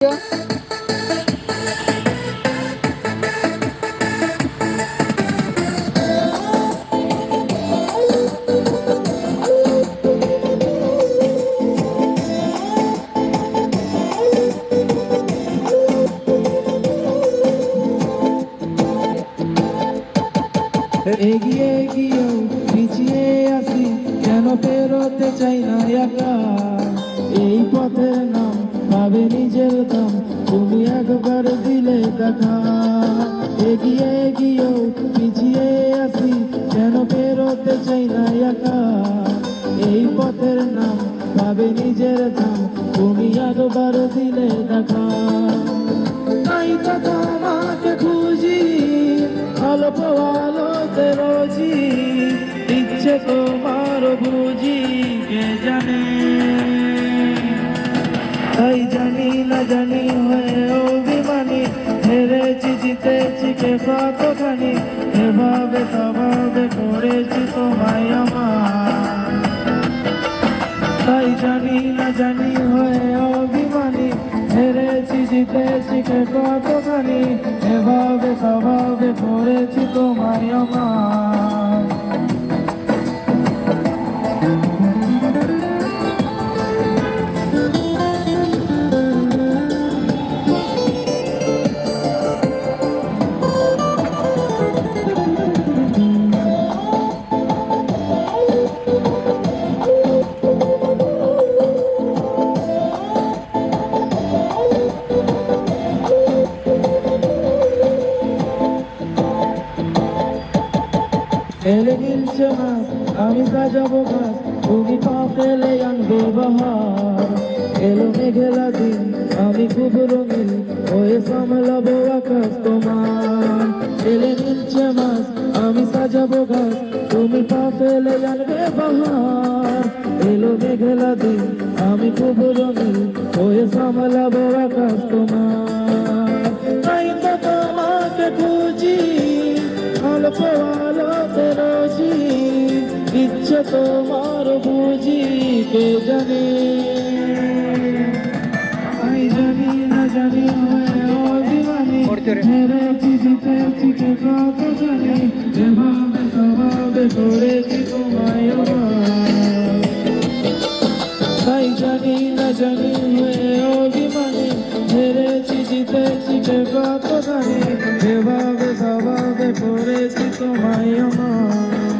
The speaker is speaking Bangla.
এগিয়ে গিয়েও পিছিয়ে আসি, কেন পেরোতে চাই না একা। এই পথের নাম পাবে নিজের দাম, তুমি একবার দিলে দেখা। এগিয়ে গিয়েও পিছিয়ে আসি, কেন পেরোতে চাই না একা। এই পথের নাম পাবে নিজের দাম, তুমি একবার দিলে দেখা। তাই তো তোমাকে খুঁজি অল্প আলোতে রোজি, ইচ্ছে তোমার বুঝি কে জানে। তাই জানি না জানি হয়ে অভিমানী, হেরেছি জিতেছি কে কতখানি, এভাবে তভাবে করেছি তোমায় আমার। তাই জানি না জানি হয়ে অভিমানী, হেরেছি জিতেছি কে কতখানি, এভাবে স্বভাবে করেছি তোমায় আমার। এলে গিলছে মাছ, আমি সাজাবো গাছ, তুমি পা ফেলে আনবে বাহার। এলো মেঘেলা দিন, আমি খুব রঙিন হয়ে সামলাবো আকাশ তোমার। এলে গিলছে মাছ, আমি সাজাবো গাছ, তুমি পা ফেলে আনবে বাহার। এলো মেঘেলা দিন, আমি খুব রঙিন হয়ে সামলাবো আকাশ তোমার। তাই তো তোমাকে খুঁজি অল্প আলোতে রোজি, ইচ্ছে তোমার বুঝি কে জানে। তাই জানি না জানি হয়ে অভিমানী, হেরেছি জিতেছি কে কত জানি, এভাবে স্বভাবে করেছি তোমায় আমার। তাই জানি না জানি হয়ে অভিমানী, হেরেছি জিতেছি কে কত জানি, এভাবে স্বভাবে করেছি তোমায় আমার।